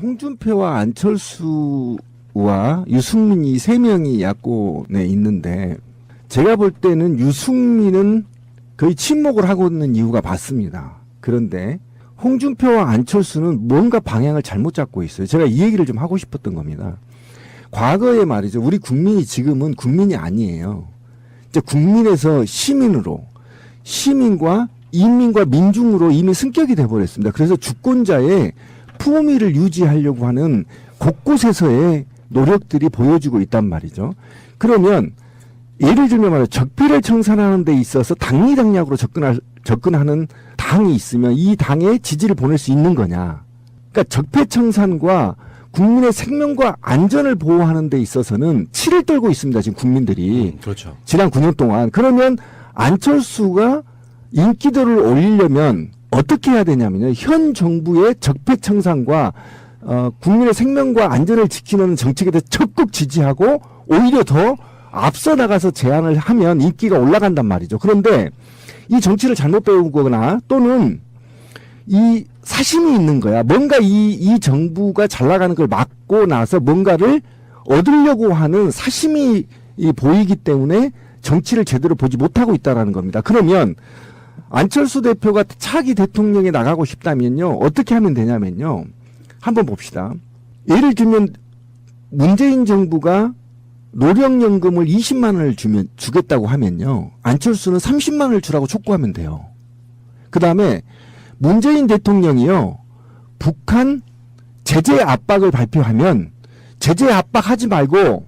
홍준표와 안철수와 유승민이 세 명이 야권에 있는데 제가 볼 때는 유승민은 거의 침묵을 하고 있는 이유가 맞습니다. 그런데 홍준표와 안철수는 뭔가 방향을 잘못 잡고 있어요. 제가 이 얘기를 좀 하고 싶었던 겁니다. 과거에 말이죠. 우리 국민이 지금은 국민이 아니에요. 이제 국민에서 시민으로, 시민과 인민과 민중으로 이미 승격이 돼버렸습니다. 그래서 주권자의 품위를 유지하려고 하는 곳곳에서의 노력들이 보여지고 있단 말이죠. 그러면 예를 들면 말이죠. 적폐를 청산하는 데 있어서 당리당략으로 접근하는 당이 있으면 이 당에 지지를 보낼 수 있는 거냐. 그러니까 적폐 청산과 국민의 생명과 안전을 보호하는 데 있어서는 치를 떨고 있습니다. 지금 국민들이. 그렇죠. 지난 9년 동안. 그러면 안철수가 인기도를 올리려면 어떻게 해야 되냐면요. 현 정부의 적폐 청산과 국민의 생명과 안전을 지키는 정책에 대해서 적극 지지하고 오히려 더 앞서 나가서 제안을 하면 인기가 올라간단 말이죠. 그런데 이 정치를 잘못 배우거나 또는 이 사심이 있는 거야. 뭔가 이 정부가 잘 나가는 걸 막고 나서 뭔가를 얻으려고 하는 사심이 보이기 때문에 정치를 제대로 보지 못하고 있다는 겁니다. 그러면 안철수 대표가 차기 대통령에 나가고 싶다면요. 어떻게 하면 되냐면요. 한번 봅시다. 예를 들면 문재인 정부가 노령연금을 20만 원을 주겠다고 하면요. 안철수는 30만 원을 주라고 촉구하면 돼요. 그 다음에 문재인 대통령이요. 북한 제재 압박을 발표하면 제재 압박하지 말고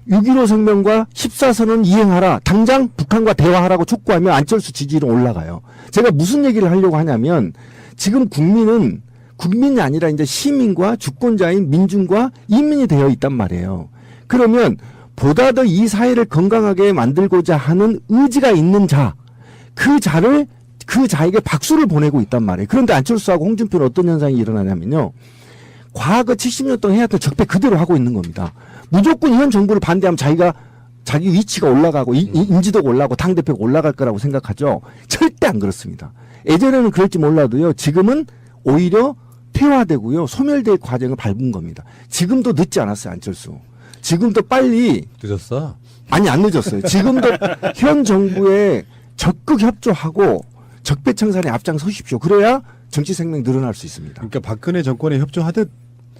6.15 성명과 14선언 이행하라. 당장 북한과 대화하라고 촉구하면 안철수 지지율은 올라가요. 제가 무슨 얘기를 하려고 하냐면 지금 국민은 국민이 아니라 이제 시민과 주권자인 민중과 인민이 되어 있단 말이에요. 그러면 보다 더 이 사회를 건강하게 만들고자 하는 의지가 있는 자, 그 자에게 박수를 보내고 있단 말이에요. 그런데 안철수하고 홍준표는 어떤 현상이 일어나냐면요. 과거 70년 동안 해왔던 적폐 그대로 하고 있는 겁니다. 무조건 현 정부를 반대하면 자기 위치가 올라가고 인지도가 올라가고 당대표가 올라갈 거라고 생각하죠. 절대 안 그렇습니다. 예전에는 그럴지 몰라도요. 지금은 오히려 퇴화되고요. 소멸될 과정을 밟은 겁니다. 지금도 늦지 않았어요. 안철수. 지금도 빨리. 늦었어? 아니 안 늦었어요. 지금도 현 정부에 적극 협조하고 적폐 청산에 앞장서십시오. 그래야 정치 생명 늘어날 수 있습니다. 그러니까 박근혜 정권에 협조하듯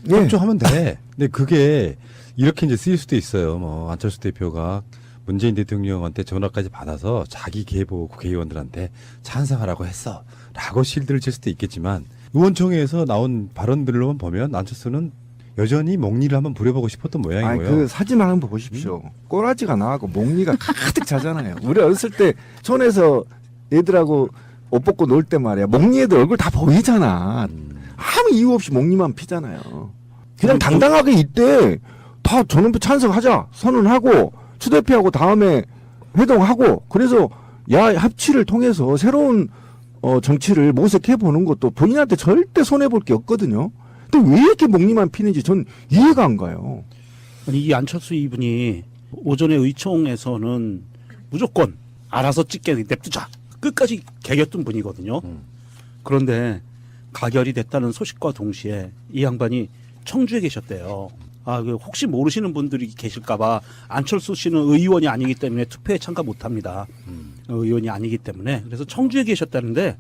예. 협조하면 돼. 근데 그게 이렇게 이제 쓰일 수도 있어요. 뭐 안철수 대표가 문재인 대통령한테 전화까지 받아서 자기 계보 국회의원들한테 찬성하라고 했어. 라고 실드를 칠 수도 있겠지만 의원총회에서 나온 발언들로만 보면 안철수는 여전히 목리를 한번 부려보고 싶었던 모양이고요. 그 사진만 한번 보십시오. 꼬라지가 나가고 목리가 가득 차잖아요. 우리 어렸을 때 촌에서 애들하고 옷 벗고 놀 때 말이야. 목리 애들 얼굴 다 보이잖아. 아무 이유 없이 목리만 피잖아요. 그냥 당당하게 이때 다 전원표 찬성하자 선언하고 추대표하고 다음에 회동하고 그래서 합치를 통해서 새로운 정치를 모색해 보는 것도 본인한테 절대 손해볼 게 없거든요. 근데 왜 이렇게 목리만 피는지 전 이해가 안 가요. 아니 이 안철수 이분이 오전에 의총에서는 무조건 알아서 찍게 냅두자 끝까지 개겼던 분이거든요. 그런데 가결이 됐다는 소식과 동시에 이 양반이 청주에 계셨대요. 혹시 모르시는 분들이 계실까봐 안철수 씨는 의원이 아니기 때문에 투표에 참가 못합니다. 의원이 아니기 때문에. 그래서 청주에 계셨다는데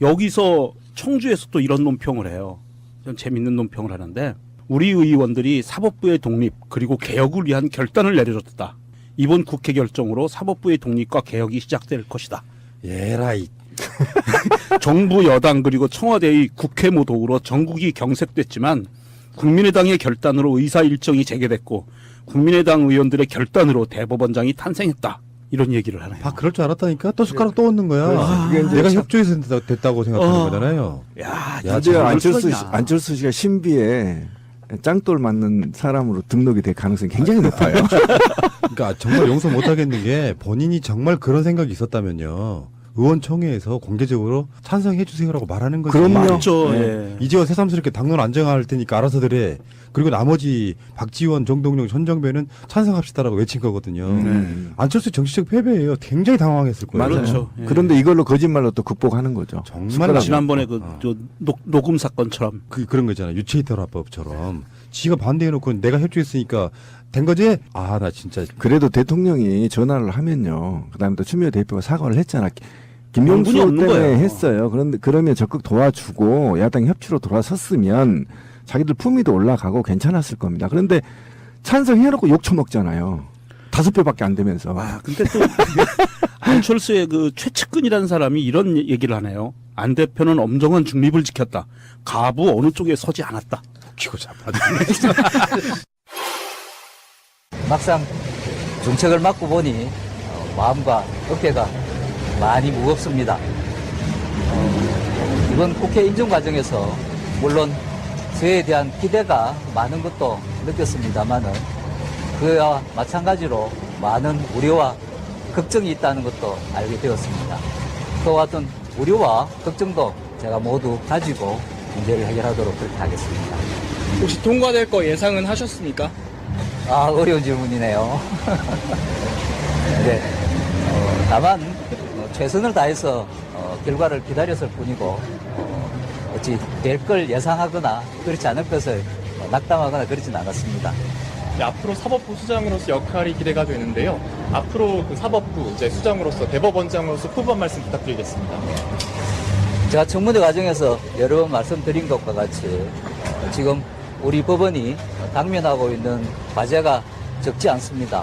여기서 청주에서 또 이런 논평을 해요. 좀 재밌는 논평을 하는데 우리 의원들이 사법부의 독립 그리고 개혁을 위한 결단을 내려줬다. 이번 국회 결정으로 사법부의 독립과 개혁이 시작될 것이다. 예라이. 정부 여당 그리고 청와대의 국회 모독으로 전국이 경색됐지만 국민의당의 결단으로 의사 일정이 재개됐고 국민의당 의원들의 결단으로 대법원장이 탄생했다. 이런 얘기를 하네요. 그럴 줄 알았다니까 또 숟가락 또 얹는 거야. 그게 이제 내가 협조해서 됐다고 생각하는 거잖아요. 드디어 안철수 씨가 신비에 짱돌 맞는 사람으로 등록이 될 가능성이 굉장히 높아요. 그러니까 정말 용서 못 하겠는 게 본인이 정말 그런 생각이 있었다면요. 의원총회에서 공개적으로 찬성해 주세요라고 말하는 거지. 그럼요. 맞죠. 네. 예. 이제와 새삼스럽게 당론 안정할 테니까 알아서들 해. 그리고 나머지 박지원, 정동영, 전정배는 찬성합시다라고 외친 거거든요. 안철수 정치적 패배예요. 굉장히 당황했을 거예요. 맞아요. 그렇죠. 예. 그런데 이걸로 거짓말로 또 극복하는 거죠. 정말 숟가락으로. 지난번에 저 녹음 사건처럼 그런 거잖아요. 유체이터라법처럼 지가 반대해놓고 내가 협조했으니까 된 거지? 아, 나 진짜 그래도 대통령이 전화를 하면요. 그다음에 또 추미애 대표가 사과를 했잖아. 명분이 김명수 없는 때문에 거예요. 했어요. 그런데 그러면 적극 도와주고 야당 협치로 돌아섰으면 자기들 품위도 올라가고 괜찮았을 겁니다. 그런데 찬성해놓고 욕 처먹잖아요. 5배밖에 안 되면서. 아, 근데 또 안철수의 그 최측근이라는 사람이 이런 얘기를 하네요. 안 대표는 엄정한 중립을 지켰다. 가부 어느 쪽에 서지 않았다. 키고 잡아. 막상 정책을 맡고 보니 마음과 어깨가 많이 무겁습니다. 이번 국회 인준 과정에서 물론 저에 대한 기대가 많은 것도 느꼈습니다만은 그와 마찬가지로 많은 우려와 걱정이 있다는 것도 알게 되었습니다. 그와 같은 우려와 걱정도 제가 모두 가지고 문제를 해결하도록 그렇게 하겠습니다. 혹시 통과될 거 예상은 하셨습니까? 아, 어려운 질문이네요. 네. 다만, 최선을 다해서 결과를 기다렸을 뿐이고, 어찌 될 걸 예상하거나 그렇지 않을 것을 낙담하거나 그러진 않았습니다. 네, 앞으로 사법부 수장으로서 역할이 기대가 되는데요. 앞으로 그 사법부 이제 수장으로서 대법원장으로서 포부 한 말씀 부탁드리겠습니다. 제가 청문회 과정에서 여러 번 말씀드린 것과 같이 지금 우리 법원이 당면하고 있는 과제가 적지 않습니다.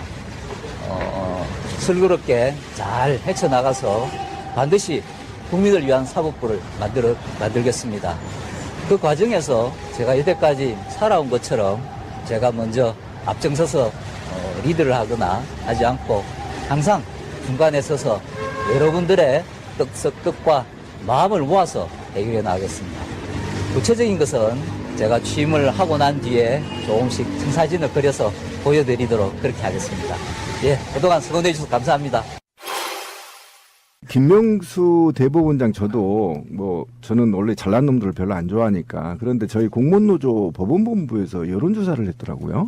슬그럽게 잘 헤쳐나가서 반드시 국민을 위한 사법부를 만들겠습니다. 그 과정에서 제가 이때까지 살아온 것처럼 제가 먼저 앞장서서 리드를 하거나 하지 않고 항상 중간에 서서 여러분들의 뜻과 마음을 모아서 해결해 나가겠습니다. 구체적인 것은 제가 취임을 하고 난 뒤에 조금씩 청사진을 그려서 보여드리도록 그렇게 하겠습니다. 예, 그동안 수고해 주셔서 감사합니다. 김명수 대법원장 저는 원래 잘난 놈들을 별로 안 좋아하니까 그런데 저희 공무원노조 법원본부에서 여론조사를 했더라고요.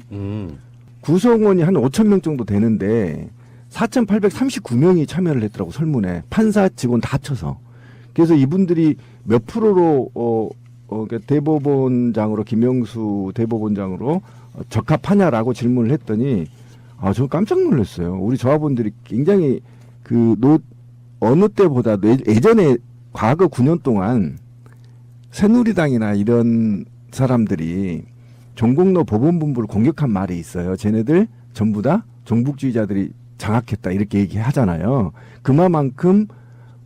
구성원이 한 5천 명 정도 되는데 4,839명이 참여를 했더라고 설문에 판사 직원 다 합쳐서. 그래서 이분들이 몇 프로로 그러니까 대법원장으로 김명수 대법원장으로 적합하냐라고 질문을 했더니 저 깜짝 놀랐어요. 우리 조합원들이 굉장히 어느 때보다 예전에 과거 9년 동안 새누리당이나 이런 사람들이 종공로 법원본부를 공격한 말이 있어요. 쟤네들 전부 다 종북주의자들이 장악했다 이렇게 얘기하잖아요. 그만큼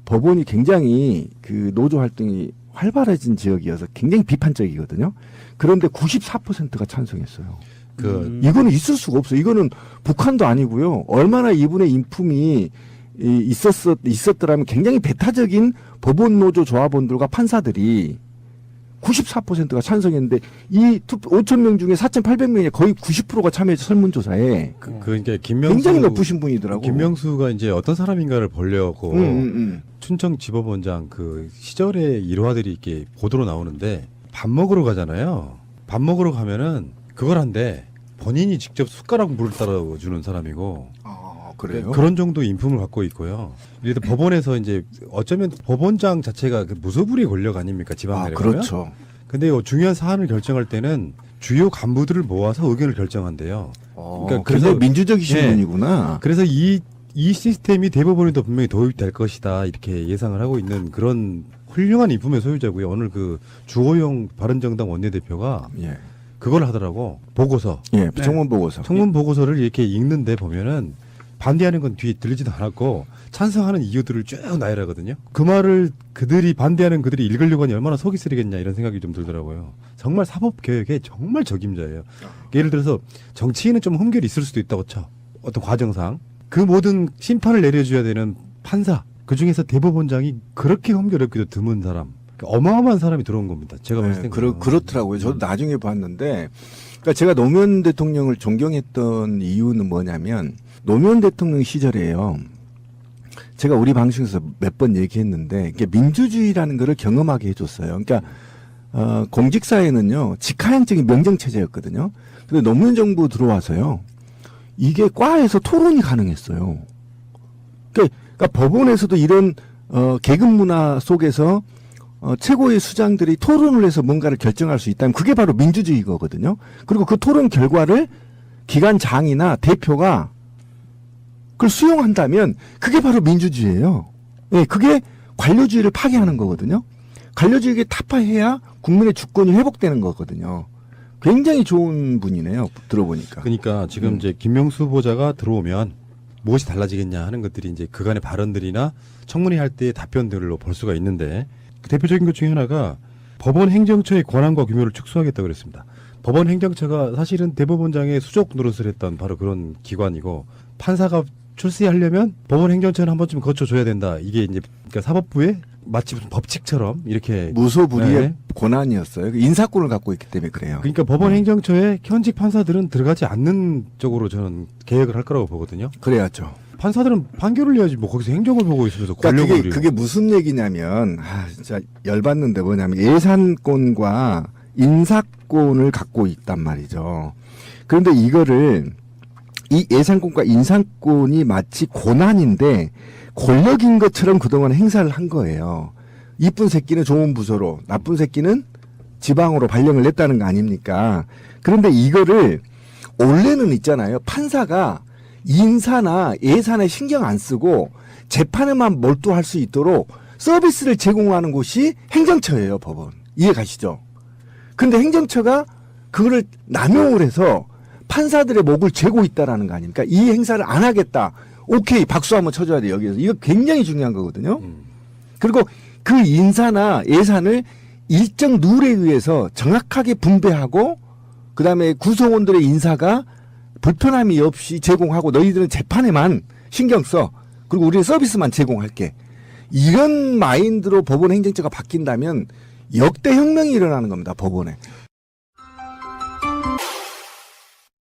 법원이 굉장히 노조 활동이 활발해진 지역이어서 굉장히 비판적이거든요. 그런데 94%가 찬성했어요. 이거는 있을 수가 없어요. 이거는 북한도 아니고요. 얼마나 이분의 인품이 있었더라면 굉장히 배타적인 법원 노조 조합원들과 판사들이 94%가 찬성했는데 이 5천 명 중에 4,800명이 거의 90%가 참여해서 설문조사에 그러니까 김명수 굉장히 높으신 분이더라고. 김명수가 이제 어떤 사람인가를 보려고 춘천지법원장 그 시절의 일화들이 이렇게 보도로 나오는데 밥 먹으러 가잖아요. 밥 먹으러 가면은 그걸 한데 본인이 직접 숟가락 물을 따라 주는 사람이고. 그래요? 그런 정도 인품을 갖고 있고요. 이래도 법원에서 이제 어쩌면 법원장 자체가 그 무소불위의 권력 아닙니까? 지방 내려가면. 그렇죠. 근데 중요한 사안을 결정할 때는 주요 간부들을 모아서 의견을 결정한대요. 그러니까 그래서 민주적이신 예. 분이구나. 그래서 이 시스템이 대법원에도 분명히 도입이 될 것이다 이렇게 예상을 하고 있는 그런 훌륭한 인품의 소유자고요. 오늘 그 주호영 바른정당 원내대표가 예. 그걸 하더라고. 보고서. 예, 청문 보고서. 청문 보고서를 이렇게 읽는데 보면은 반대하는 건 뒤에 들리지도 않았고 찬성하는 이유들을 쭉 나열하거든요. 그 말을 반대하는 그들이 읽으려고 하니 얼마나 속이 쓰리겠냐 이런 생각이 좀 들더라고요. 정말 사법개혁에 정말 적임자예요. 예를 들어서 정치인은 좀 흠결이 있을 수도 있다고 쳐. 어떤 과정상. 그 모든 심판을 내려줘야 되는 판사. 그중에서 대법원장이 그렇게 흠결 없기도 드문 사람. 어마어마한 사람이 들어온 겁니다. 제가 봤을 때. 그렇더라고요. 저도 나중에 봤는데 그러니까 제가 노무현 대통령을 존경했던 이유는 뭐냐면 노무현 대통령 시절에요. 제가 우리 방송에서 몇 번 얘기했는데 이게 민주주의라는 거를 경험하게 해줬어요. 그러니까 공직사회는요 직하향적인 명정체제였거든요. 근데 노무현 정부 들어와서요 이게 과에서 토론이 가능했어요. 그러니까 법원에서도 이런 계급 문화 속에서 최고의 수장들이 토론을 해서 뭔가를 결정할 수 있다면 그게 바로 민주주의거든요. 그리고 그 토론 결과를 기관장이나 대표가 그걸 수용한다면 그게 바로 민주주의예요. 예, 그게 관료주의를 파괴하는 거거든요. 관료주의를 타파해야 국민의 주권이 회복되는 거거든요. 굉장히 좋은 분이네요. 들어보니까. 그러니까 지금 이제 김명수 후보자가 들어오면 무엇이 달라지겠냐 하는 것들이 이제 그간의 발언들이나 청문회 할 때의 답변들로 볼 수가 있는데 그 대표적인 것 중에 하나가 법원 행정처의 권한과 규모를 축소하겠다고 그랬습니다. 법원 행정처가 사실은 대법원장의 수족 노릇을 했던 바로 그런 기관이고 판사가 출세하려면 법원 행정처는 한 번쯤 거쳐줘야 된다. 이게 이제 그러니까 사법부의 마치 무슨 법칙처럼 이렇게 무소불위의 네. 권한이었어요. 인사권을 갖고 있기 때문에 그래요. 그러니까 법원 행정처에 현직 판사들은 들어가지 않는 쪽으로 저는 계획을 할 거라고 보거든요. 그래야죠. 판사들은 판결을 내야지 뭐 거기서 행정을 보고 있으면서 그러니까 권력을 그게 무슨 얘기냐면 진짜 열받는데 뭐냐면 예산권과 인사권을 갖고 있단 말이죠. 그런데 이거를 이 예산권과 인사권이 마치 권한인데 권력인 것처럼 그동안 행사를 한 거예요. 이쁜 새끼는 좋은 부서로, 나쁜 새끼는 지방으로 발령을 냈다는 거 아닙니까? 그런데 이거를 원래는 있잖아요. 판사가 인사나 예산에 신경 안 쓰고 재판에만 몰두할 수 있도록 서비스를 제공하는 곳이 행정처예요, 법원. 이해 가시죠? 근데 행정처가 그거를 남용을 해서 판사들의 목을 죄고 있다라는 거 아닙니까? 이 행사를 안 하겠다. 오케이, 박수 한번 쳐줘야 돼, 여기서. 이거 굉장히 중요한 거거든요. 그리고 그 인사나 예산을 일정 룰에 의해서 정확하게 분배하고, 그 다음에 구성원들의 인사가 불편함이 없이 제공하고, 너희들은 재판에만 신경 써. 그리고 우리는 서비스만 제공할게. 이런 마인드로 법원 행정처가 바뀐다면 역대 혁명이 일어나는 겁니다, 법원에.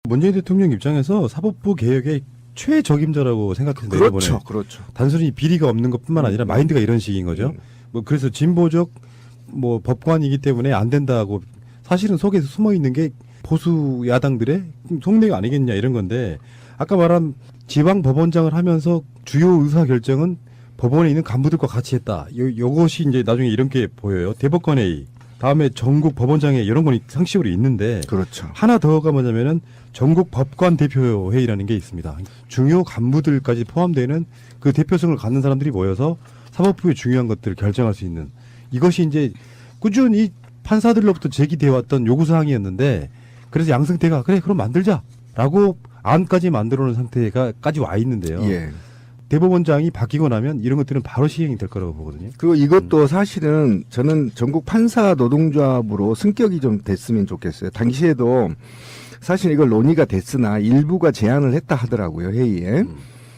문재인 대통령 입장에서 사법부 개혁의 최적임자라고 생각해서 내려보내. 그렇죠, 그렇죠. 단순히 비리가 없는 것뿐만 아니라 마인드가 이런 식인 거죠. 뭐 그래서 진보적 뭐 법관이기 때문에 안 된다고 사실은 속에서 숨어 있는 게 보수 야당들의 속내가 아니겠냐 이런 건데 아까 말한 지방 법원장을 하면서 주요 의사 결정은 법원에 있는 간부들과 같이 했다. 요것이 이제 나중에 이런 게 보여요. 대법관회의 다음에 전국 법원장회 이런 건 상식으로 있는데 그렇죠. 하나 더가 뭐냐면은 전국 법관 대표 회의라는 게 있습니다. 중요 간부들까지 포함되는 그 대표성을 갖는 사람들이 모여서 사법부의 중요한 것들을 결정할 수 있는 이것이 이제 꾸준히 판사들로부터 제기되어 왔던 요구사항이었는데 그래서 양승태가 그래 그럼 만들자라고 안까지 만들어 놓은 상태가까지 와 있는데요. 예. 대법원장이 바뀌고 나면 이런 것들은 바로 시행이 될 거라고 보거든요. 그리고 이것도 사실은 저는 전국 판사 노동조합으로 승격이 좀 됐으면 좋겠어요. 당시에도 사실 이걸 논의가 됐으나 일부가 제안을 했다 하더라고요, 회의에.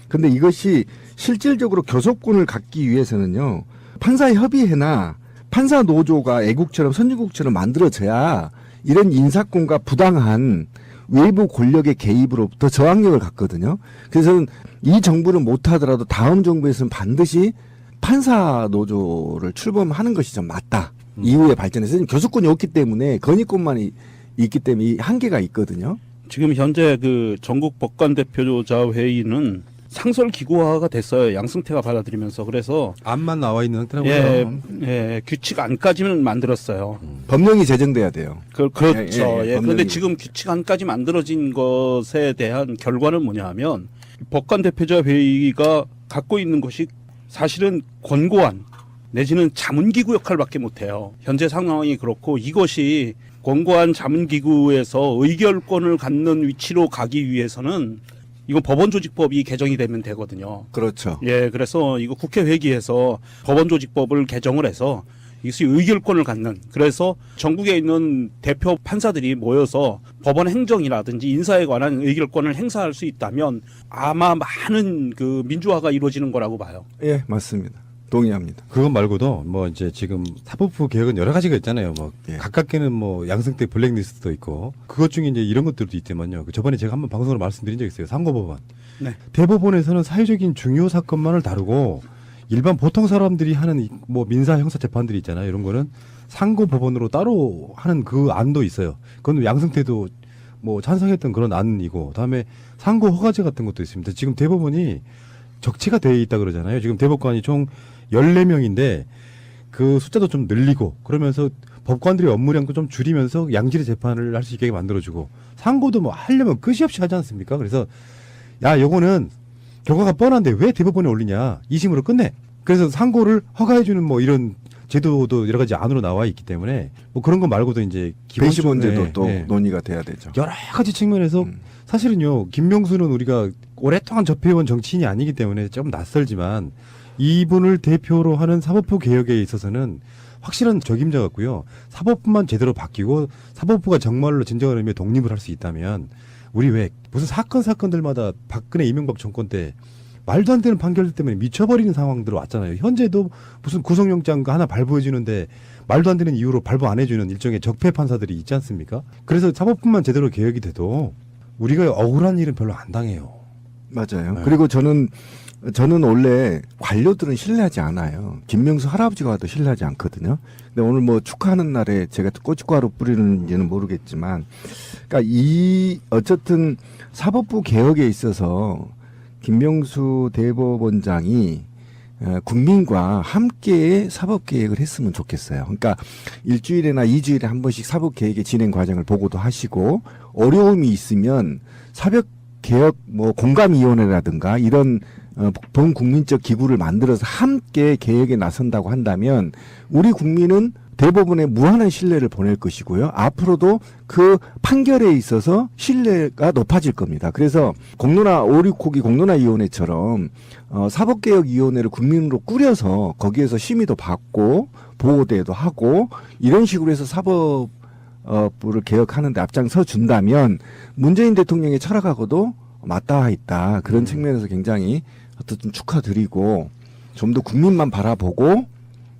근데 이것이 실질적으로 교섭권을 갖기 위해서는요, 판사협의회나 판사 노조가 애국처럼 선진국처럼 만들어져야 이런 인사권과 부당한 외부 권력의 개입으로부터 저항력을 갖거든요. 그래서 이 정부는 못하더라도 다음 정부에서는 반드시 판사 노조를 출범하는 것이 좀 맞다. 이후에 발전해서 지금 교섭권이 없기 때문에 건의권만 있기 때문에 이 한계가 있거든요. 지금 현재 그 전국 법관 대표자 회의는 상설 기구화가 됐어요. 양승태가 받아들이면서. 그래서 안만 나와 있는 상태라고요. 규칙 안까지는 만들었어요. 법령이 제정돼야 돼요. 그렇죠. 그런데 법령이. 지금 규칙 안까지 만들어진 것에 대한 결과는 뭐냐면 법관 대표자 회의가 갖고 있는 것이 사실은 권고안 내지는 자문기구 역할밖에 못해요. 현재 상황이 그렇고 이것이 권고안 자문기구에서 의결권을 갖는 위치로 가기 위해서는 이건 법원조직법이 개정이 되면 되거든요. 그렇죠. 예, 그래서 이거 국회 회기에서 법원조직법을 개정을 해서 이것이 의결권을 갖는, 그래서 전국에 있는 대표 판사들이 모여서 법원 행정이라든지 인사에 관한 의결권을 행사할 수 있다면 아마 많은 그 민주화가 이루어지는 거라고 봐요. 예, 맞습니다. 동의합니다. 그것 말고도 뭐 이제 지금 사법부 개혁은 여러 가지가 있잖아요. 뭐 예. 가깝게는 뭐 양승태 블랙리스트도 있고 그것 중에 이제 이런 것들도 있다면요. 그 저번에 제가 한번 방송으로 말씀드린 적 있어요. 상고법원. 네. 대법원에서는 사회적인 중요 사건만을 다루고 일반 보통 사람들이 하는 뭐 민사 형사 재판들이 있잖아요. 이런 거는 상고법원으로 따로 하는 그 안도 있어요. 그건 양승태도 뭐 찬성했던 그런 안이고 그다음에 상고 허가제 같은 것도 있습니다. 지금 대법원이 적치가 돼 있다 그러잖아요. 지금 대법관이 총 14명인데 그 숫자도 좀 늘리고 그러면서 법관들의 업무량도 좀 줄이면서 양질의 재판을 할 수 있게 만들어주고 상고도 뭐 하려면 끝이 없이 하지 않습니까? 그래서 야 요거는 결과가 뻔한데 왜 대법원에 올리냐 2심으로 끝내. 그래서 상고를 허가해주는 뭐 이런 제도도 여러 가지 안으로 나와 있기 때문에 뭐 그런 거 말고도 이제 배시 기본적으로 문제도 또 예. 논의가 돼야 되죠. 여러 가지 측면에서 사실은요 김명수는 우리가 오랫동안 접해온 정치인이 아니기 때문에 좀 낯설지만 이분을 대표로 하는 사법부 개혁에 있어서는 확실한 적임자 같고요. 사법부만 제대로 바뀌고 사법부가 정말로 진정한 의미의 독립을 할 수 있다면 우리 왜 무슨 사건들마다 박근혜 이명박 정권 때 말도 안 되는 판결들 때문에 미쳐버리는 상황들 왔잖아요. 현재도 무슨 구속영장 하나 발부해주는데 말도 안 되는 이유로 발부 안 해주는 일종의 적폐 판사들이 있지 않습니까? 그래서 사법부만 제대로 개혁이 돼도 우리가 억울한 일은 별로 안 당해요. 맞아요. 네. 그리고 저는 원래 관료들은 신뢰하지 않아요. 김명수 할아버지가 와도 신뢰하지 않거든요. 근데 오늘 뭐 축하하는 날에 제가 고춧가루 뿌리는지는 모르겠지만, 그러니까 어쨌든 사법부 개혁에 있어서 김명수 대법원장이 국민과 함께 사법 개혁을 했으면 좋겠어요. 그러니까 일주일이나 2주일에 한 번씩 사법 개혁의 진행 과정을 보고도 하시고 어려움이 있으면 사법 개혁 뭐 공감위원회라든가 이런 범국민적 기구를 만들어서 함께 개혁에 나선다고 한다면 우리 국민은 대법원에 무한한 신뢰를 보낼 것이고요. 앞으로도 그 판결에 있어서 신뢰가 높아질 겁니다. 그래서 공론화 569기 공론화위원회처럼 사법개혁위원회를 국민으로 꾸려서 거기에서 심의도 받고 보고대도 하고 이런 식으로 해서 사법부를 개혁하는 데 앞장서 준다면 문재인 대통령의 철학하고도 맞닿아 있다. 그런 측면에서 굉장히 어쨌든 축하드리고 좀 더 국민만 바라보고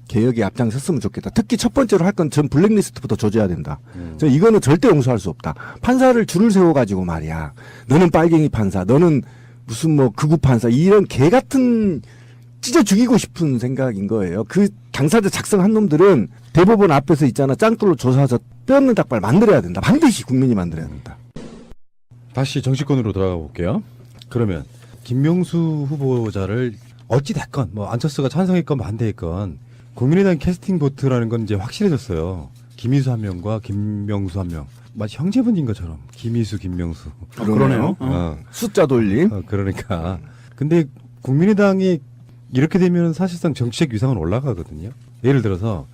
개혁에 앞장섰으면 좋겠다. 특히 첫 번째로 할 건 전 블랙리스트부터 조져야 된다. 저 이거는 절대 용서할 수 없다. 판사를 줄을 세워가지고 말이야. 너는 빨갱이 판사, 너는 무슨 뭐 극우 판사 이런 개 같은 찢어 죽이고 싶은 생각인 거예요. 그 당사자 작성한 놈들은 대법원 앞에서 있잖아. 짱돌로 조사해서 뼈 없는 닭발 만들어야 된다. 반드시 국민이 만들어야 된다. 다시 정치권으로 돌아가 볼게요. 그러면 김명수 후보자를 어찌 됐건 뭐 안철수가 찬성했건 반대했건 국민의당 캐스팅 보트라는 건 이제 확실해졌어요. 김희수 한 명과 김명수 한 명. 마치 형제분인 것처럼 김희수, 김명수. 그러네요. 숫자 돌림. 그러니까. 근데 국민의당이 이렇게 되면 사실상 정치적 위상은 올라가거든요. 예를 들어서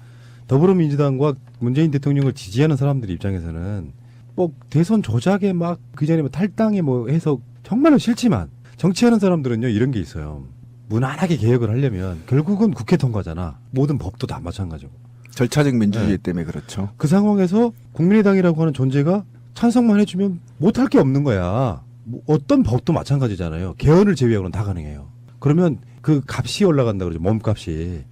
더불어민주당과 문재인 대통령을 지지하는 사람들 입장에서는 뭐 대선 조작에 막 그 전에 뭐 탈당에 뭐 해서 정말로 싫지만 정치하는 사람들은요 이런 게 있어요. 무난하게 개혁을 하려면 결국은 국회 통과잖아. 모든 법도 다 마찬가지고. 절차적 민주주의 네. 때문에 그렇죠. 그 상황에서 국민의당이라고 하는 존재가 찬성만 해주면 못할 게 없는 거야. 뭐 어떤 법도 마찬가지잖아요. 개헌을 제외하고는 다 가능해요. 그러면 그 값이 올라간다 그러죠. 몸값이.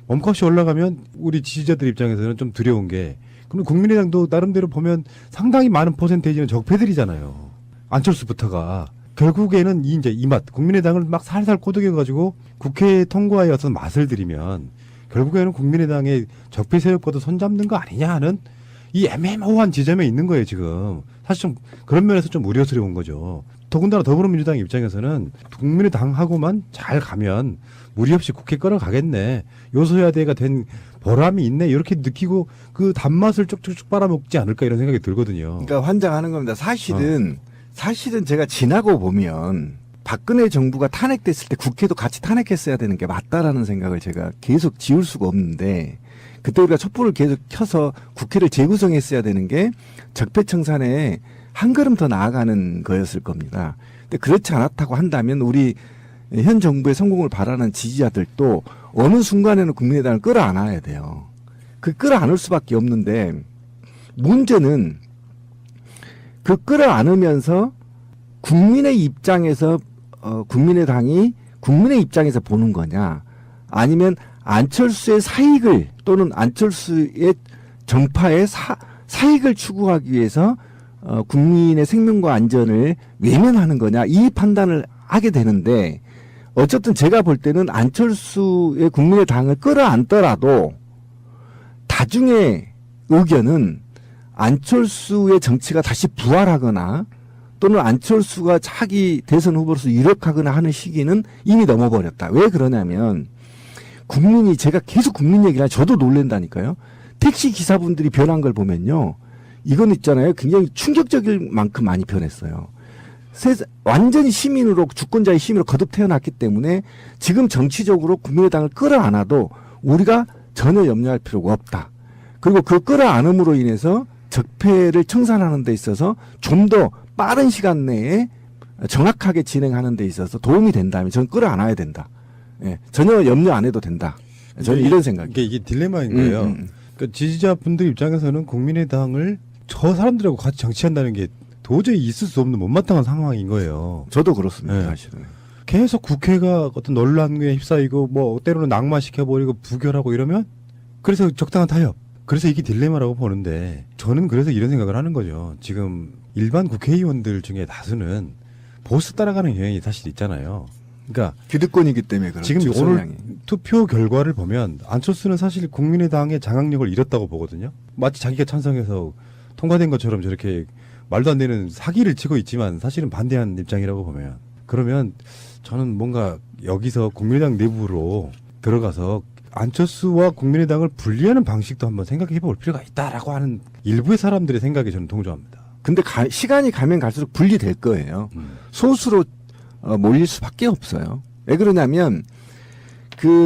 몸값이 올라가면 우리 지지자들 입장에서는 좀 두려운 게 그럼 국민의당도 나름대로 보면 상당히 많은 퍼센테이지는 적폐들이잖아요. 안철수부터가. 결국에는 이제 이 맛, 국민의당을 막 살살 꼬드겨가지고 국회에 통과에 어서 맛을 들이면 결국에는 국민의당의 적폐 세력과도 손잡는 거 아니냐 하는 이 애매모호한 지점에 있는 거예요, 지금. 사실 좀 그런 면에서 좀 우려스러운 거죠. 더군다나 더불어민주당 입장에서는 국민의당하고만 잘 가면 무리 없이 국회 끌어가겠네. 요소야대가 된 보람이 있네. 이렇게 느끼고 그 단맛을 쭉쭉쭉 빨아먹지 않을까 이런 생각이 들거든요. 그러니까 환장하는 겁니다. 사실은 제가 지나고 보면 박근혜 정부가 탄핵됐을 때 국회도 같이 탄핵했어야 되는 게 맞다라는 생각을 제가 계속 지울 수가 없는데 그때 우리가 촛불을 계속 켜서 국회를 재구성했어야 되는 게 적폐청산에 한 걸음 더 나아가는 거였을 겁니다. 근데 그렇지 않았다고 한다면 우리 현 정부의 성공을 바라는 지지자들도 어느 순간에는 국민의당을 끌어안아야 돼요. 그 끌어안을 수밖에 없는데 문제는 그 끌어안으면서 국민의 입장에서 국민의당이 국민의 입장에서 보는 거냐 아니면 안철수의 사익을 또는 안철수의 정파의 사익을 추구하기 위해서 국민의 생명과 안전을 외면하는 거냐 이 판단을 하게 되는데 어쨌든 제가 볼 때는 안철수의 국민의당을 끌어안더라도 다중의 의견은 안철수의 정치가 다시 부활하거나 또는 안철수가 차기 대선 후보로서 유력하거나 하는 시기는 이미 넘어버렸다. 왜 그러냐면 국민이 제가 계속 국민 얘기를 저도 놀랜다니까요. 택시 기사분들이 변한 걸 보면요. 이건 있잖아요. 굉장히 충격적일 만큼 많이 변했어요. 완전히 시민으로 주권자의 시민으로 거듭 태어났기 때문에 지금 정치적으로 국민의당을 끌어안아도 우리가 전혀 염려할 필요가 없다. 그리고 그 끌어안음으로 인해서 적폐를 청산하는 데 있어서 좀 더 빠른 시간 내에 정확하게 진행하는 데 있어서 도움이 된다면 저는 끌어안아야 된다. 예, 전혀 염려 안 해도 된다. 저는 이런 생각이에요. 이게 딜레마인 거예요. 그러니까 지지자분들 입장에서는 국민의당을 저 사람들하고 같이 정치한다는 게 도저히 있을 수 없는 못마땅한 상황인 거예요. 저도 그렇습니다. 네. 사실은. 계속 국회가 어떤 논란에 휩싸이고 뭐 때로는 낙마시켜버리고 부결하고 이러면 그래서 적당한 타협. 그래서 이게 딜레마라고 보는데 저는 그래서 이런 생각을 하는 거죠. 지금 일반 국회의원들 중에 다수는 보수 따라가는 경향이 사실 있잖아요. 그러니까 기득권이기 때문에 그렇죠. 지금 오늘 성향이. 투표 결과를 보면 안철수는 사실 국민의당의 장악력을 잃었다고 보거든요. 마치 자기가 찬성해서 통과된 것처럼 저렇게 말도 안 되는 사기를 치고 있지만 사실은 반대한 입장이라고 보면 그러면 저는 뭔가 여기서 국민의당 내부로 들어가서 안철수와 국민의당을 분리하는 방식도 한번 생각해 볼 필요가 있다라고 하는 일부의 사람들의 생각에 저는 동조합니다. 근데 시간이 가면 갈수록 분리될 거예요. 소수로 몰릴 수밖에 없어요. 왜 그러냐면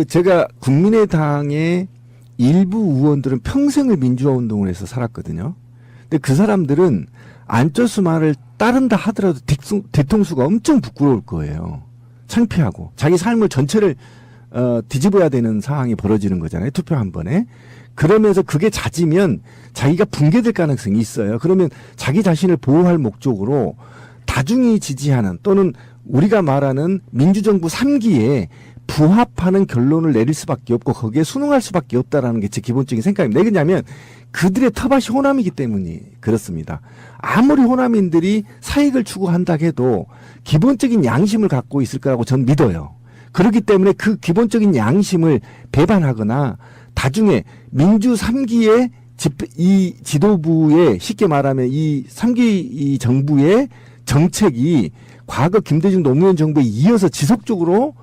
제가 국민의당의 일부 의원들은 평생을 민주화 운동을 해서 살았거든요. 근데 그 사람들은 안철수 말을 따른다 하더라도 뒤통수가 엄청 부끄러울 거예요. 창피하고 자기 삶을 전체를 뒤집어야 되는 상황이 벌어지는 거잖아요. 투표 한 번에. 그러면서 그게 잦으면 자기가 붕괴될 가능성이 있어요. 그러면 자기 자신을 보호할 목적으로 다중이 지지하는 또는 우리가 말하는 민주정부 3기에 부합하는 결론을 내릴 수밖에 없고 거기에 순응할 수밖에 없다라는 게 제 기본적인 생각입니다. 왜냐하면 그들의 텃밭이 호남이기 때문이 그렇습니다. 아무리 호남인들이 사익을 추구한다 해도 기본적인 양심을 갖고 있을 거라고 저는 믿어요. 그렇기 때문에 그 기본적인 양심을 배반하거나 나중에 민주 3기의 이 지도부의 쉽게 말하면 이 3기 이 정부의 정책이 과거 김대중 노무현 정부에 이어서 지속적으로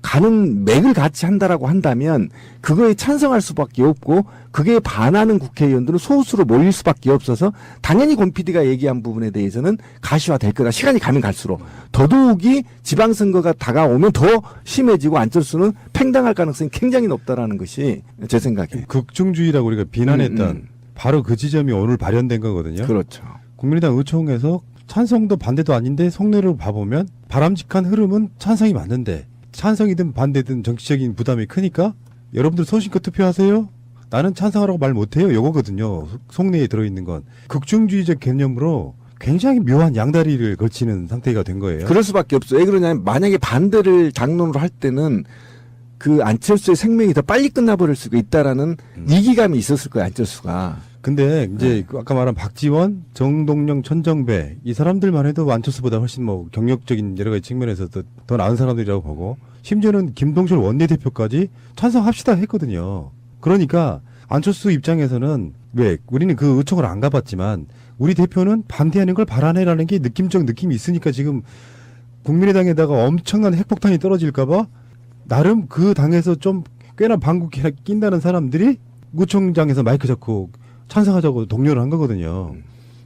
가는 맥을 같이 한다라고 한다면 그거에 찬성할 수밖에 없고 그게 반하는 국회의원들은 소수로 몰릴 수밖에 없어서 당연히 권 PD가 얘기한 부분에 대해서는 가시화될 거다. 시간이 가면 갈수록 더더욱이 지방선거가 다가오면 더 심해지고 안철수는 팽당할 가능성이 굉장히 높다라는 것이 제 생각이에요. 극중주의라고 우리가 비난했던 바로 그 지점이 오늘 발현된 거거든요. 그렇죠. 국민의당 의총에서 찬성도 반대도 아닌데 속내로 봐보면 바람직한 흐름은 찬성이 맞는데 찬성이든 반대든 정치적인 부담이 크니까 여러분들 소신껏 투표하세요. 나는 찬성하라고 말 못해요. 요거거든요. 속내에 들어있는 건. 극중주의적 개념으로 굉장히 묘한 양다리를 걸치는 상태가 된 거예요. 그럴 수밖에 없어요. 왜 그러냐면 만약에 반대를 장론으로 할 때는 그 안철수의 생명이 더 빨리 끝나버릴 수가 있다라는 위기감이 있었을 거예요. 안철수가. 근데 이제 아까 말한 박지원, 정동영, 천정배 이 사람들만 해도 안철수보다 훨씬 뭐 경력적인 여러 가지 측면에서 더 나은 사람들이라고 보고 심지어는 김동철 원내대표까지 찬성합시다 했거든요. 그러니까 안철수 입장에서는 왜 우리는 그 의총을 안 가봤지만 우리 대표는 반대하는 걸 바라네라는 게 느낌적 느낌이 있으니까 지금 국민의당에다가 엄청난 핵폭탄이 떨어질까 봐 나름 그 당에서 좀 꽤나 방귀 낀다는 사람들이 의총장에서 마이크 잡고 찬성하자고 독려를 한 거거든요.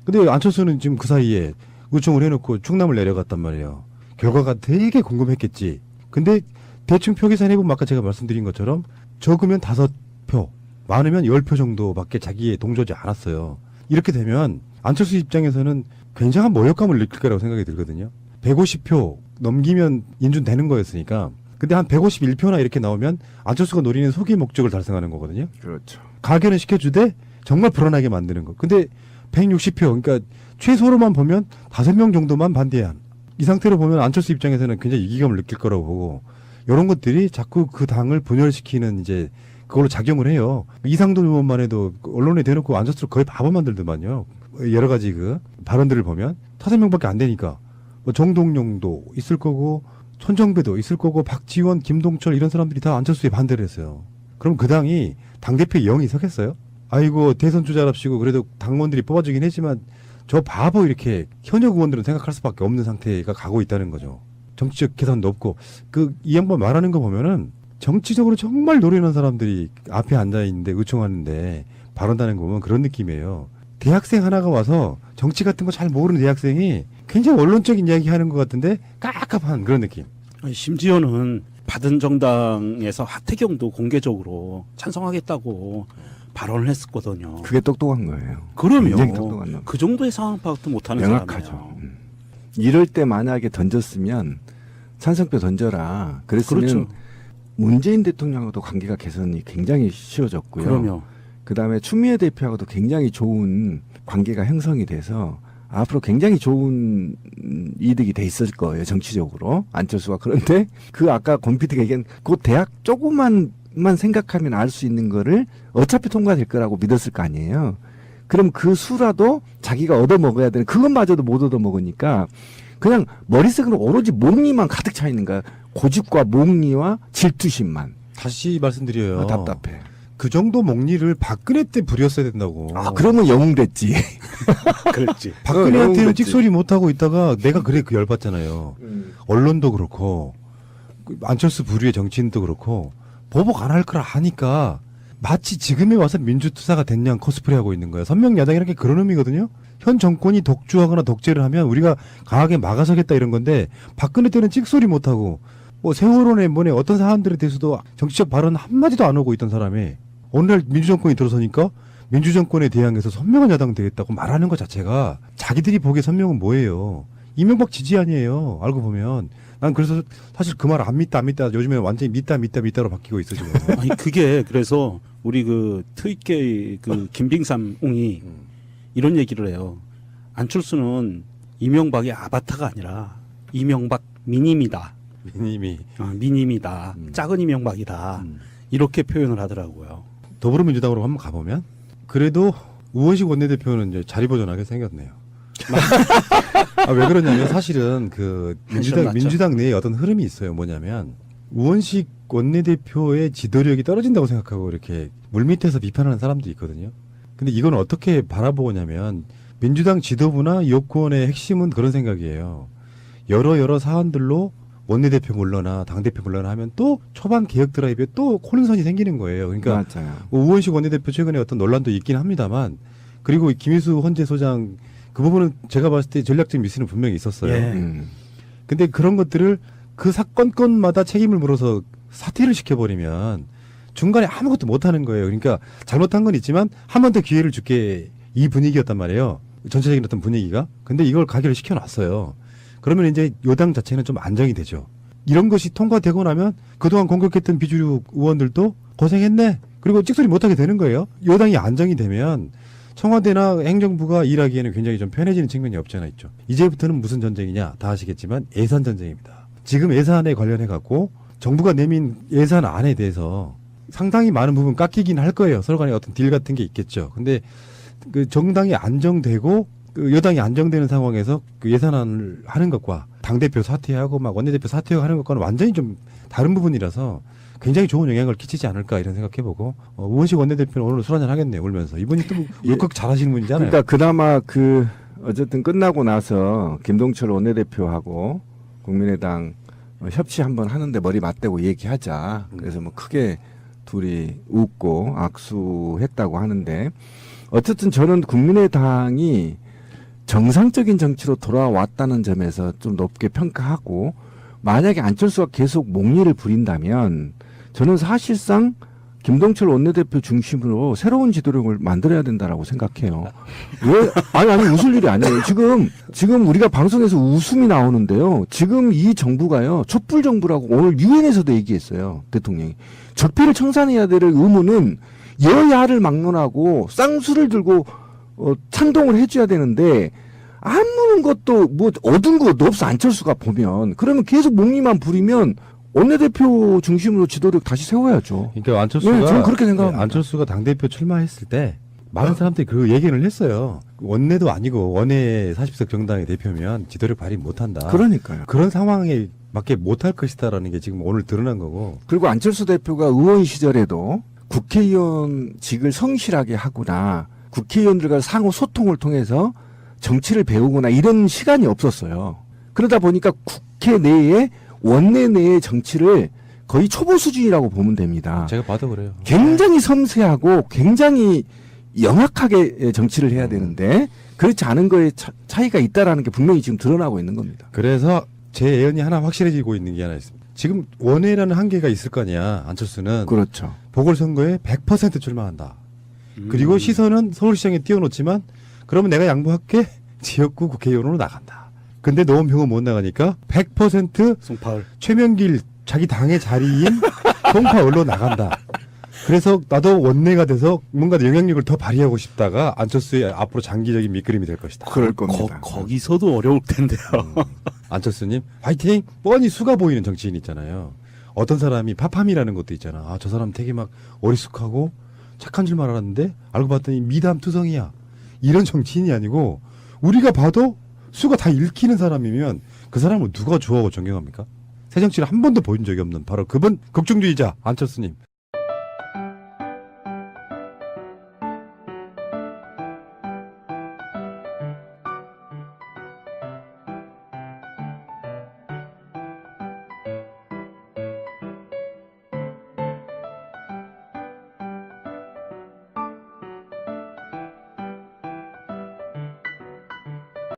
근데 안철수는 지금 그 사이에 의총을 해놓고 충남을 내려갔단 말이에요. 결과가 되게 궁금했겠지. 근데 대충 표 계산해보면 아까 제가 말씀드린 것처럼 적으면 5표, 많으면 10표 정도밖에 자기에 동조하지 않았어요. 이렇게 되면 안철수 입장에서는 굉장한 모욕감을 느낄 거라고 생각이 들거든요. 150표 넘기면 인준되는 거였으니까. 근데 한 151표나 이렇게 나오면 안철수가 노리는 소기 목적을 달성하는 거거든요. 그렇죠. 가결은 시켜주되 정말 불안하게 만드는 거. 근데 160표, 그러니까 최소로만 보면 5명 정도만 반대한. 이 상태로 보면 안철수 입장에서는 굉장히 위기감을 느낄 거라고 보고 이런 것들이 자꾸 그 당을 분열시키는 이제 그걸로 작용을 해요. 이상돈 의원만 해도 언론에 대놓고 안철수를 거의 바보 만들더만요. 여러 가지 그 발언들을 보면 5명밖에 안 되니까 뭐 정동영도 있을 거고 손정배도 있을 거고 박지원, 김동철 이런 사람들이 다 안철수에 반대를 했어요. 그럼 그 당이 당대표에 영이 서겠어요? 아이고 대선 주자랍시고 그래도 당원들이 뽑아주긴 했지만 저 바보 이렇게 현역 의원들은 생각할 수밖에 없는 상태가 가고 있다는 거죠. 정치적 계산도 없고 이 양반 말하는 거 보면은 정치적으로 정말 노련한 사람들이 앞에 앉아 있는데 의총하는데 발언하는 거 보면 그런 느낌이에요. 대학생 하나가 와서 정치 같은 거 잘 모르는 대학생이 굉장히 언론적인 이야기 하는 것 같은데 깝깝한 그런 느낌. 아니, 심지어는 받은 정당에서 하태경도 공개적으로 찬성하겠다고 발언을 했었거든요. 그게 똑똑한 거예요. 그러면 굉장히 똑똑한 놈. 그 정도의 상황 파악도 못하는 명확하죠. 사람이에요. 이럴 때 만약에 던졌으면 찬성표 던져라. 그랬으면 그렇죠. 문재인 대통령하고도 관계가 개선이 굉장히 쉬워졌고요. 그러면 그다음에 추미애 대표하고도 굉장히 좋은 관계가 형성이 돼서 앞으로 굉장히 좋은 이득이 돼 있을 거예요. 정치적으로. 안철수가. 그런데 그 아까 권PD가 얘기한 그 대학 조금만 생각하면 알 수 있는 거를 어차피 통과될 거라고 믿었을 거 아니에요. 그럼 그 수라도 자기가 얻어먹어야 되는 그것마저도 못 얻어먹으니까 그냥 머릿속으로 오로지 목리만 가득 차 있는 거야. 고집과 목리와 질투심만. 다시 말씀드려요. 답답해. 그 정도 목리를 박근혜 때 부렸어야 된다고. 아, 그러면 영웅됐지. 그랬지. 박근혜한테는 영웅됐지. 찍소리 못하고 있다가 내가 그래 그 열받잖아요. 언론도 그렇고 안철수 부류의 정치인도 그렇고 보복 안 할 거라 하니까 마치 지금에 와서 민주투사가 됐냐 코스프레하고 있는 거예요. 선명야당이라는 게 그런 의미거든요. 현 정권이 독주하거나 독재를 하면 우리가 강하게 막아서겠다 이런 건데 박근혜 때는 찍소리 못하고 뭐 세월호네 뭐네 어떤 사람들에 대해서도 정치적 발언 한마디도 안 하고 있던 사람이 오늘날 민주정권이 들어서니까 민주정권에 대항해서 선명한 야당 되겠다고 말하는 것 자체가 자기들이 보기에 선명은 뭐예요. 이명박 지지 아니에요. 알고 보면. 난 그래서 사실 그 말 안 믿다 요즘에 완전히 믿다로 바뀌고 있어 지금. 아니 그게 그래서 우리 그 트윗계 그 김빙삼 웅이 이런 얘기를 해요. 안철수는 이명박의 아바타가 아니라 이명박 미님이다. 미님이 미님이다. 작은 이명박이다. 이렇게 표현을 하더라고요. 더불어민주당으로 한번 가보면 그래도 우원식 원내대표는 이제 자리 보존하게 생겼네요. 왜 그러냐면 사실은 그 민주당 내에 어떤 흐름이 있어요. 뭐냐면 우원식 원내대표의 지도력이 떨어진다고 생각하고 이렇게 물밑에서 비판하는 사람도 있거든요. 근데 이건 어떻게 바라보냐면 민주당 지도부나 여권의 핵심은 그런 생각이에요. 여러 사안들로 원내대표 물러나 당대표 물러나 하면 또 초반 개혁 드라이브에 또 혼선이 생기는 거예요. 그러니까 맞아요. 우원식 원내대표 최근에 어떤 논란도 있긴 합니다만 그리고 김희수 헌재 소장 그 부분은 제가 봤을 때 전략적 미스는 분명히 있었어요. 예. 근데 그런 것들을 그 사건마다 책임을 물어서 사퇴를 시켜버리면 중간에 아무것도 못하는 거예요. 그러니까 잘못한 건 있지만 한 번 더 기회를 줄게 이 분위기였단 말이에요. 전체적인 어떤 분위기가. 근데 이걸 가결을 시켜놨어요. 그러면 이제 여당 자체는 좀 안정이 되죠. 이런 것이 통과되고 나면 그동안 공격했던 비주류 의원들도 고생했네. 그리고 찍소리 못하게 되는 거예요. 여당이 안정이 되면 청와대나 행정부가 일하기에는 굉장히 좀 편해지는 측면이 없잖아 있죠. 이제부터는 무슨 전쟁이냐 다 아시겠지만 예산 전쟁입니다. 지금 예산에 관련해 갖고 정부가 내민 예산안에 대해서 상당히 많은 부분 깎이긴 할 거예요. 서로 간에 어떤 딜 같은 게 있겠죠. 근데 그 정당이 안정되고 그 여당이 안정되는 상황에서 그 예산안을 하는 것과 당대표 사퇴하고 막 원내대표 사퇴하고 하는 것과는 완전히 좀 다른 부분이라서 굉장히 좋은 영향을 끼치지 않을까 이런 생각해보고 우원식 원내대표는 오늘 술 한잔 하겠네요. 울면서. 이분이 또 울컥 잘하시는 분이잖아요. 그러니까 그나마 어쨌든 끝나고 나서 김동철 원내대표하고 국민의당 협치 한번 하는데 머리 맞대고 얘기하자. 그래서 뭐 크게 둘이 웃고 악수했다고 하는데 어쨌든 저는 국민의당이 정상적인 정치로 돌아왔다는 점에서 좀 높게 평가하고 만약에 안철수가 계속 목리를 부린다면 저는 사실상 김동철 원내대표 중심으로 새로운 지도력을 만들어야 된다라고 생각해요. 왜? 아니 웃을 일이 아니에요. 지금 우리가 방송에서 웃음이 나오는데요. 지금 이 정부가요 촛불 정부라고 오늘 유엔에서도 얘기했어요. 대통령이 적폐를 청산해야 될 의무는 여야를 막론하고 쌍수를 들고 찬동을 해줘야 되는데 아무런 것도 뭐 얻은 것도 없어 안철수가 보면 그러면 계속 목리만 부리면 원내대표 중심으로 지도력 다시 세워야죠. 그러니까 안철수가 네, 저는 그렇게 생각합니다. 안철수가 당대표 출마했을 때 많은 사람들이 그 얘기를 했어요. 원내도 아니고 원내 40석 정당의 대표면 지도력 발휘 못한다. 그러니까요. 그런 상황에 맞게 못할 것이다라는 게 지금 오늘 드러난 거고. 그리고 안철수 대표가 의원 시절에도 국회의원직을 성실하게 하거나 국회의원들과 상호 소통을 통해서 정치를 배우거나 이런 시간이 없었어요. 그러다 보니까 국회 내에 원내 내의 정치를 거의 초보 수준이라고 보면 됩니다. 제가 봐도 그래요. 굉장히 섬세하고 굉장히 영악하게 정치를 해야 되는데 그렇지 않은 거에 차이가 있다라는 게 분명히 지금 드러나고 있는 겁니다. 그래서 제 예언이 하나 확실해지고 있는 게 하나 있습니다. 지금 원내라는 한계가 있을 거 아니야. 안철수는 그렇죠. 보궐선거에 100% 출마한다. 그리고 시선은 서울시장에 띄워놓지만 그러면 내가 양보할게 지역구 국회의원으로 나간다. 근데 노원평은 못 나가니까 100% 송파을. 최명길 자기 당의 자리인 송파을로 나간다. 그래서 나도 원내가 돼서 뭔가 영향력을 더 발휘하고 싶다가 안철수의 앞으로 장기적인 밑그림이 될 것이다. 그럴 겁니다. 거기서도 어려울 텐데요. 안철수님 화이팅! 뻔히 수가 보이는 정치인 있잖아요. 어떤 사람이 파팜이라는 것도 있잖아. 아, 저 사람 되게 막 어리숙하고 착한 줄만 알았는데 알고 봤더니 미담 투성이야. 이런 정치인이 아니고 우리가 봐도 수가 다 읽히는 사람이면 그 사람을 누가 좋아하고 존경합니까? 새 정치를 한 번도 보인 적이 없는 바로 그분 극중주의자 안철수님.